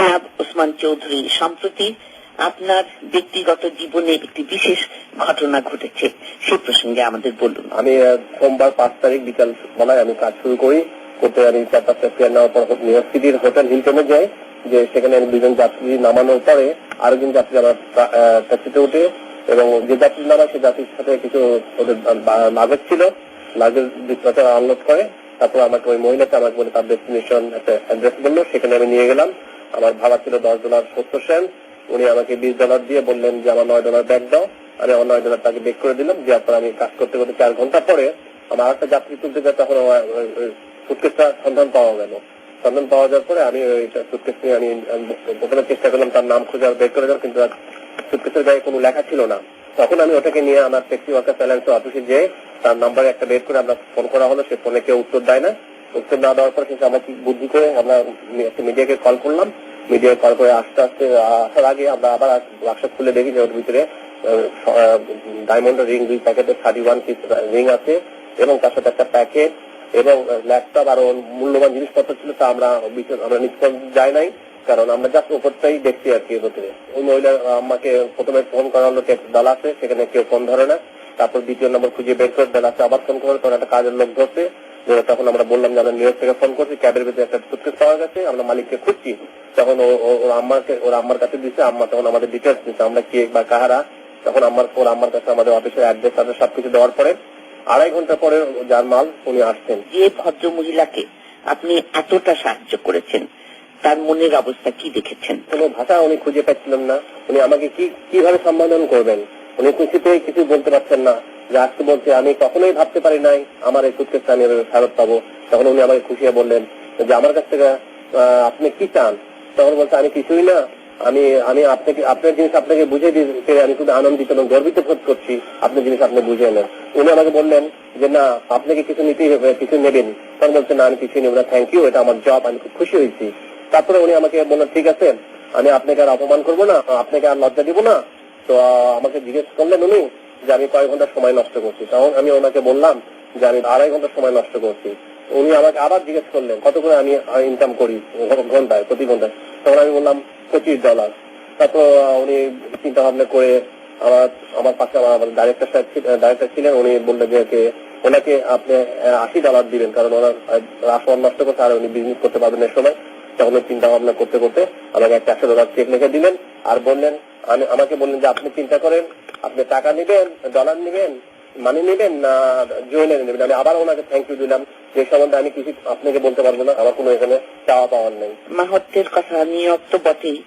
জনাব ওসমান চৌধুরী, সম্প্রতি আপনার ব্যক্তিগত জীবনে একটি বিশেষ ঘটনা ঘটেছে, সে প্রসঙ্গে আমাদের বলুন। আমি সোমবার 5 তারিখ বিকাল বেলায় আমি কাজ শুরু করি, করতে আমি 4-5টা ফেয়ার নেওয়ার পর নিউ ইয়র্ক সিটির হোটেল হিলটনে যাই। যে সেখানে আমি 2জন যাত্রী নামানোর পরে আরেকজন যাত্রী আমার ট্যাক্সিতে উঠে, এবং যে যাত্রী নামা সেই যাত্রীর সাথে কিছু ওদের লাগেজ ছিল, লাগেজ ডিসপ্যাচার আনলোড করে। তারপর আমাকে ওই মহিলাটা আমাকে বলে তার ডেস্টিনেশন একটা অ্যাড্রেস বললো, সেখানে আমি নিয়ে গেলাম। আমার ভাড়া ছিল $10.70। উনি আমাকে $20 দিয়ে বললেন যে আমার $9 ব্যাক দাও। আমি আমার $9 তাকে বেক করে দিলাম। দেওয়ার পর আমি কাজ করতে করতে 4 ঘন্টা পরে আমার একটা যাত্রী তুলতে যায়, তখন সুটকেসটা সন্ধান পাওয়া গেল। সন্ধান পাওয়া যাওয়ার পরে আমি সুটকেস নিয়ে আমি প্রথমে চেষ্টা করলাম তার নাম খুঁজে বের করে দেওয়ার, কিন্তু সুটকেসের গায়ে কোনো লেখা ছিল না। তখন আমি ওটাকে নিয়ে আমার ট্যাক্সি ওয়ার্কার অ্যালায়েন্স অফিসে যেয়ে তার নাম্বারে একটা বের করে আমরা ফোন করা হলো। সে ফোনে কেউ উত্তর দেয় না। উত্তর না দেওয়ার পর কিন্তু আমাকে বুদ্ধি করে আমরা মিডিয়াকে কল করলাম। মিডিয়া কল করে আস্তে আসার আগে আমরা আবার বাক্স খুলে দেখি যে ওর ভিতরে ডায়মন্ডের রিং 2 প্যাকেটের 31 পিস রিং আছে, এবং তার সাথে একটা প্যাকেট এবং ল্যাপটপ আর মূল্যবান জিনিসপত্র ছিল। তা আমরা নিষ্পন্দ যাই নাই, কারণ আমরা জাস্ট উপরটাই দেখছি আর কি। ভিতরে ওই মহিলা আমাকে প্রথমে ফোন করা হলো ডালাসে, সেখানে কেউ ফোন ধরে না। তারপর দ্বিতীয় নম্বর খুঁজে বের করে ডালাসে আবার ফোন করে, তখন একটা কাজের লোক ধরছে। তখন আমরা বললাম যে আমরা নিউ ইয়র্ক থেকে ফোন করছি, ক্যাবের ভিতরে একটা সুটকেস পাওয়া গেছে, আমরা মালিককে খুঁজছি। তখন ওর আম্মার কাছে দিচ্ছে, আম্মা তখন আমাদের ডিটেলস দিচ্ছে আমরা কে বা কাহারা। তখন ওর আম্মার কাছে আমাদের অফিসের অ্যাড্রেস তাদের সবকিছু দেওয়ার পরে 2.5 ঘন্টা পরে যার মাল উনি আসছেন। যে ভদ্র মহিলাকে আপনি এতটা সাহায্য করেছেন, তার মনের অবস্থা কি দেখেছেন? কোনো ভাষা উনি খুঁজে পাচ্ছিলেন না। উনি আমাকে কিভাবে সম্বোধন করবেন, উনি কিছুতেই কিছু বলতে পারছেন না। যে আজকে বলছে আমি কখনোই ভাবতে পারি নাই আমার এই সুটকেসটা আমি ফেরত পাবো। তখন উনি আমাকে খুশিয়ে বললেন যে আমার কাছ থেকে আপনি কি চান? তখন বলছে আমি কিছুই না, আমি আপনার জিনিস আপনাকে বুঝিয়ে দিতে আমি খুব আনন্দিত এবং গর্বিত বোধ করছি। আপনার জিনিস আপনি বুঝিয়ে নেন। উনি আমাকে বললেন যে না, আপনাকে কিছু নিতেই হবে, কিছু নেবেন। তখন বলছে না, আমি কিছুই নেব না, থ্যাংক ইউ, এটা আমার জব, আমি খুব খুশি হয়েছি। তারপরে উনি আমাকে বললেন ঠিক আছে, আমি আপনাকে আর অপমান করবো না, আপনাকে আর লজ্জা দিব না। তো আমাকে জিজ্ঞেস করলেন উনি যে আমি কয়েক ঘন্টা সময় নষ্ট করছি। তখন আমি ওনাকে বললাম যে আমি 2.5 ঘন্টা সময় নষ্ট করছি। উনি আমাকে আবার জিজ্ঞেস করলেন কত করে আমি ইনকাম করি ঘন্টায়, প্রতি ঘন্টায়। তখন আমি বললাম $25। তারপর উনি চিন্তা ভাবনা করে আমার পাশে আমার ডাইরেক্টর ছিলেন, উনি বললেন যে ওনাকে আপনি $80 দিবেন, কারণ ওনার রাসমান নষ্ট করতে আর উনি বিজনেস করতে পারবেন এই সময়। তখন চিন্তা ভাবনা করতে করতে আমাকে একটা $100 চেক লিখে দিলেন, আর বললেন আমাকে বললেন যে আপনি চিন্তা করেন, আপনি টাকা নেবেন, ডলার নেবেন, মানি নেবেন না জুয়েলারি নেবেন। আমি আবার ওনাকে থ্যাংক ইউ দিলাম, যে সম্বন্ধে আমি কিছু আপনাকে বলতে পারবো না, আমার কোনো এখানে চাওয়া পাওয়ার নেই। মাহাত্মের কথা নিয়ে তো বটেই,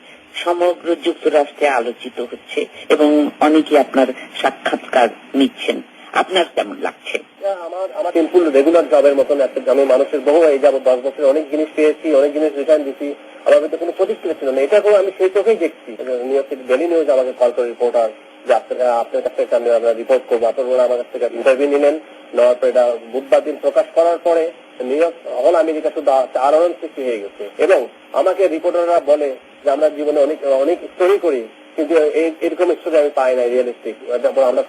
সমগ্র যুক্তরাষ্ট্রে আলোচিত হচ্ছে এবং অনেকে আপনার সাক্ষাৎকার নিচ্ছেন। আপনার কেমন লাগছে? আমার সিম্পল রেগুলার জবের মতন একটা, আমি মানুষের বহু এই যাবো 10 বছরে অনেক জিনিস পেয়েছি, অনেক জিনিস রিটার্ন দিচ্ছি, আমার মধ্যে কোনো প্রতিক্রিয়া ছিল না। এটা করে আমি সেই চোখেই দেখছি। New York city daily news আমাকে কল করে রিপোর্টার যে আপনার কাছ থেকে আমরা রিপোর্ট করবো। আপনার আমার কাছ থেকে ইন্টারভিউ নিলেন, নেওয়ার পর এটা বুধবার দিন প্রকাশ করার পরে নিউ ইয়র্ক অল আমেরিকা শুধু আলোড়ন সৃষ্টি হয়ে গেছে। এবং আমাকে রিপোর্টাররা বলে যে আমরা জীবনে অনেক স্টোরি করি, কিন্তু এরকম স্টোরি আমি পাই না রিয়েলিস্টিক।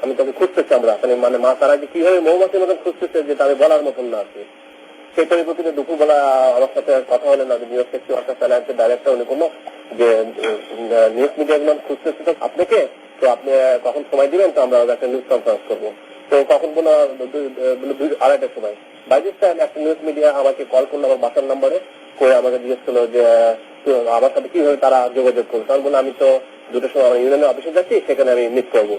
আমি তোকে খুঁজতেছি, আমরা মানে মা তারা যে কিভাবে মৌমাছির মতন খুঁজতেছে, যেটা আমি বলার মতন না আছে। সেই পরিপ্রেক্ষিতে দুপুরবেলা আমার সাথে কথা হলেন নিউ ইয়র্ক ট্যাক্সি ওয়ার্কার্স অ্যালায়েন্সের ডাইরেক্টর। উনি বললো যে নিউজ মিডিয়া গুলো খুঁজতেছে তো আপনাকে, তো আপনি কখন সময় দিবেন, তো আমরা একটা নিউজ কনফারেন্স করবো। তো কখন বলো 2:30টার সময়। বাই দিস টাইম একটা নিউজ মিডিয়া আমাকে কল করলো আমার বাসার নাম্বারে, করে আমাকে জিজ্ঞেস করলো যে আমার সাথে কিভাবে তারা যোগাযোগ করবে। তখন বললো আমি তো 2টার সময় আমার ইউনিয়নের অফিসে যাচ্ছি, সেখানে আমি মিট করবো।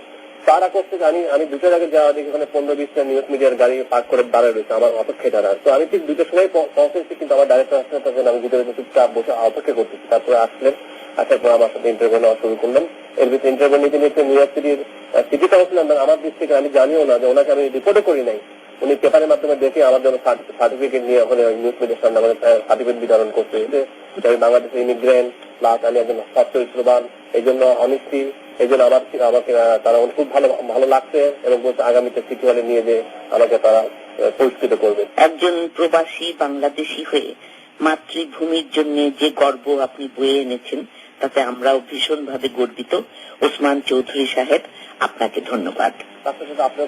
তারা করছে আমি 2টার আগে যাওয়া দেখি ওখানে 15-20টা নিউজ মিডিয়ার গাড়ি পার্ক করে দাঁড়ায় রয়েছে আমার অপেক্ষায় দাঁড়ায়। তো আমি ঠিক 2টার সময় পৌঁছেছি, কিন্তু আমার ডাইরেক্টর আসলে তখন আমি ভিতরে চুপচাপ বসে অপেক্ষা করতেছি। তারপরে আসলেন, আসার পর আমার সাথে ইন্টারভিউ নেওয়া শুরু করলেন। এর ভিতরে ইন্টারভিউ নিতে নিতে নিউ ইয়র্ক সিটির সিটি কাউন্সিলর আমার দিক থেকে, আমি জানিও না যে ওনাকে আমি রিপোর্টও করি নাই, উনি পেপারের মাধ্যমে দেখে আমার জন্য সার্টিফিকেট নিয়ে ওখানে নিউজ মিডিয়ার সামনে আমাদের সার্টিফিকেট বিতরণ করছে যে আমি বাংলাদেশের ইমিগ্রেন্ট, প্লাস আমি একজন সচ্চরিত্রবান, এই জন্য অনেস্টি, এই জন্য আমাকে তারা খুব ভালো লাগছে এবং বলছে আগামীতে সিটি হলে নিয়ে যে আমাকে তারা পুরস্কৃত করবে। একজন প্রবাসী বাংলাদেশী হয়ে মাতৃভূমির জন্য যে গর্ব আপনি বয়ে এনেছেন, তাতে আমরাও ভীষণভাবে গর্বিত। ওসমান চৌধুরী সাহেব, আপনাকে ধন্যবাদ। তার সাথে আপনার